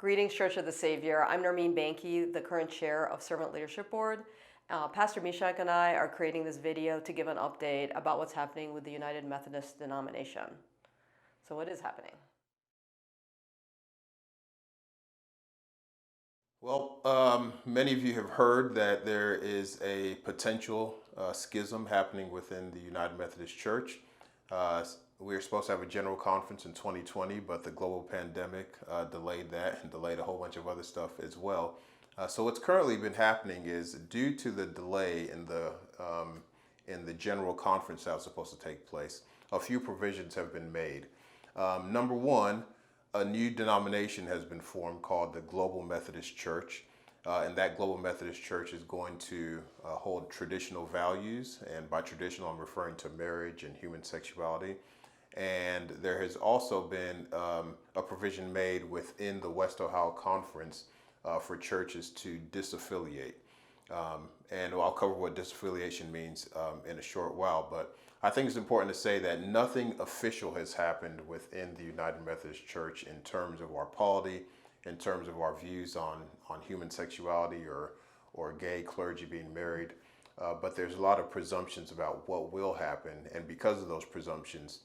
Greetings, Church of the Savior. I'm Nermeen Banky, the current chair of Servant Leadership Board. Pastor Meshach and I are creating this video to give an update about what's happening with the United Methodist denomination. So what is happening? Well, many of you have heard that there is a potential schism happening within the United Methodist Church. We were supposed to have a general conference in 2020, but the global pandemic delayed that and delayed a whole bunch of other stuff as well. So what's currently been happening is, due to the delay in the general conference that was supposed to take place, a few provisions have been made. Number one, a new denomination has been formed called the Global Methodist Church. And that Global Methodist Church is going to hold traditional values. And by traditional, I'm referring to marriage and human sexuality. And there has also been a provision made within the West Ohio Conference for churches to disaffiliate. And I'll cover what disaffiliation means in a short while, but I think it's important to say that nothing official has happened within the United Methodist Church in terms of our polity, in terms of our views on human sexuality or gay clergy being married. But there's a lot of presumptions about what will happen, and because of those presumptions,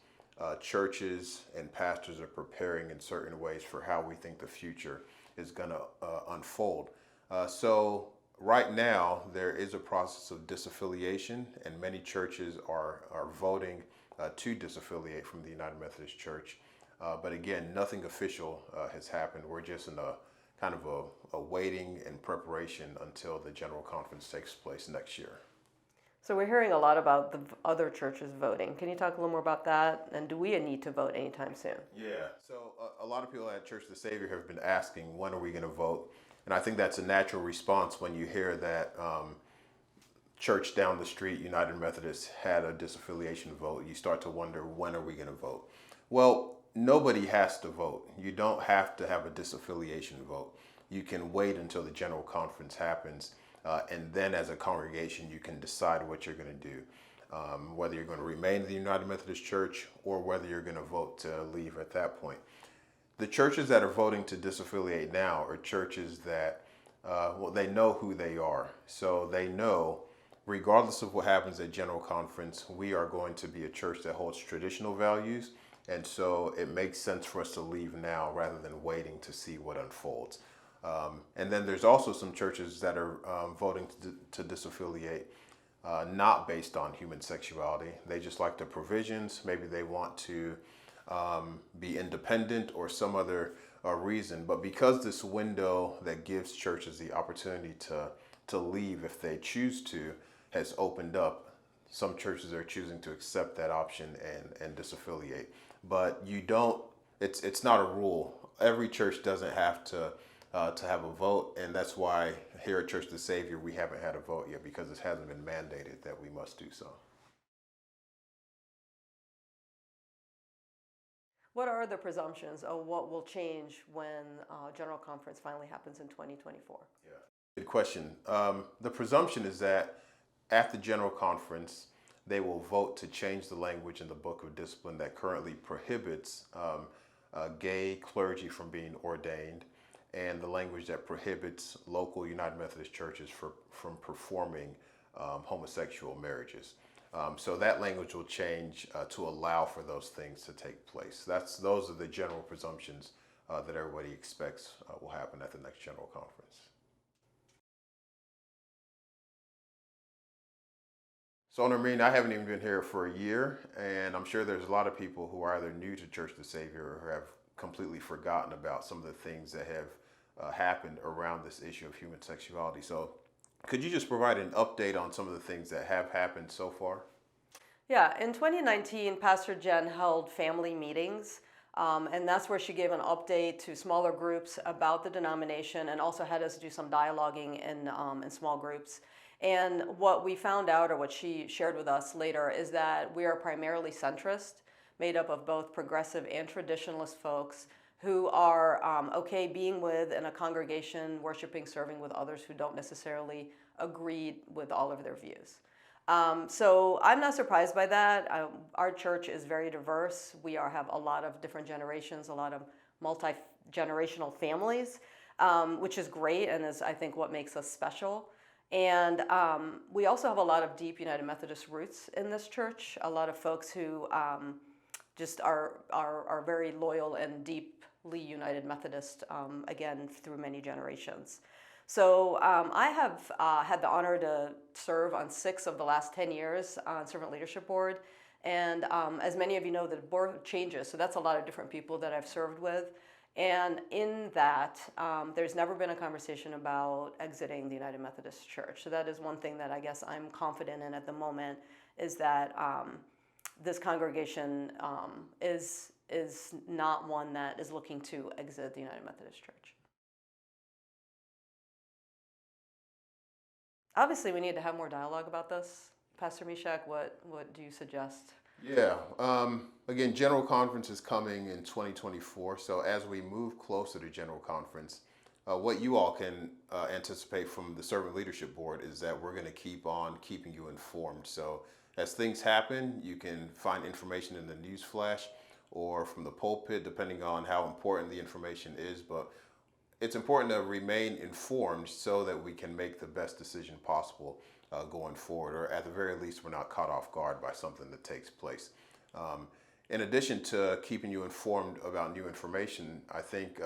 churches and pastors are preparing in certain ways for how we think the future is going to unfold. So right now, there is a process of disaffiliation, and many churches are voting to disaffiliate from the United Methodist Church. But again, nothing official has happened. We're just in a kind of a waiting and preparation until the General Conference takes place next year. So we're hearing a lot about the other churches voting. Can you talk a little more about that? And do we need to vote anytime soon? Yeah, so a lot of people at Church of the Savior have been asking, when are we going to vote? And I think that's a natural response when you hear that church down the street, United Methodist, had a disaffiliation vote. You start to wonder, when are we going to vote? Well, nobody has to vote. You don't have to have a disaffiliation vote. You can wait until the General Conference happens, and then as a congregation, you can decide what you're going to do. Whether you're going to remain in the United Methodist Church or whether you're going to vote to leave at that point. The churches that are voting to disaffiliate now are churches that, they know who they are. So they know, regardless of what happens at General Conference, we are going to be a church that holds traditional values. And so it makes sense for us to leave now rather than waiting to see what unfolds. And then there's also some churches that are voting to disaffiliate, not based on human sexuality. They just like the provisions. Maybe they want to be independent or some other reason. But because this window that gives churches the opportunity to leave if they choose to has opened up, some churches are choosing to accept that option and disaffiliate. But you don't, it's not a rule. Every church doesn't have to have a vote, and that's why here at Church of the Savior we haven't had a vote yet, because it hasn't been mandated that we must do so. What are the presumptions of what will change when General Conference finally happens in 2024? Yeah, good question. The presumption is that at the General Conference, they will vote to change the language in the Book of Discipline that currently prohibits gay clergy from being ordained, and the language that prohibits local United Methodist churches from performing homosexual marriages. So that language will change to allow for those things to take place. Those are the general presumptions that everybody expects will happen at the next General Conference. So, Nermeen, I haven't even been here for a year, and I'm sure there's a lot of people who are either new to Church of the Savior or who have completely forgotten about some of the things that have happened around this issue of human sexuality. So could you just provide an update on some of the things that have happened so far? Yeah, in 2019, Pastor Jen held family meetings, and that's where she gave an update to smaller groups about the denomination and also had us do some dialoguing in small groups. And what we found out, or what she shared with us later, is that we are primarily centrist, made up of both progressive and traditionalist folks who are okay being with in a congregation, worshiping, serving with others who don't necessarily agree with all of their views. So I'm not surprised by that. Our church is very diverse. We have a lot of different generations, a lot of generational families, which is great and is, I think, what makes us special. And we also have a lot of deep United Methodist roots in this church. A lot of folks who just are very loyal and deeply United Methodist, again, through many generations. So I have had the honor to serve on 6 of the last 10 years on Servant Leadership Board. And as many of you know, the board changes, so that's a lot of different people that I've served with. And in that, there's never been a conversation about exiting the United Methodist Church. So that is one thing that I guess I'm confident in at the moment, is that this congregation is not one that is looking to exit the United Methodist Church. Obviously, we need to have more dialogue about this. Pastor Meshach, what do you suggest? Yeah. Again, General Conference is coming in 2024. So as we move closer to General Conference, what you all can anticipate from the Servant Leadership Board is that we're going to keep on keeping you informed. So as things happen, you can find information in the news flash or from the pulpit, depending on how important the information is. But it's important to remain informed so that we can make the best decision possible going forward, or at the very least, we're not caught off guard by something that takes place. In addition to keeping you informed about new information, I think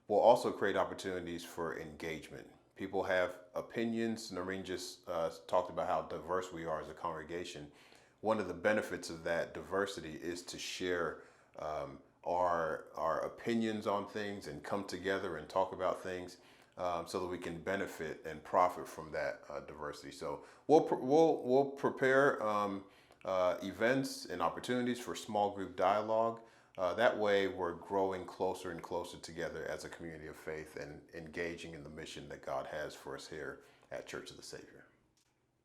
we'll also create opportunities for engagement. People have opinions. Noreen just talked about how diverse we are as a congregation. One of the benefits of that diversity is to share our opinions on things and come together and talk about things so that we can benefit and profit from that diversity. So we'll prepare events and opportunities for small group dialogue. That way we're growing closer and closer together as a community of faith and engaging in the mission that God has for us here at Church of the Savior.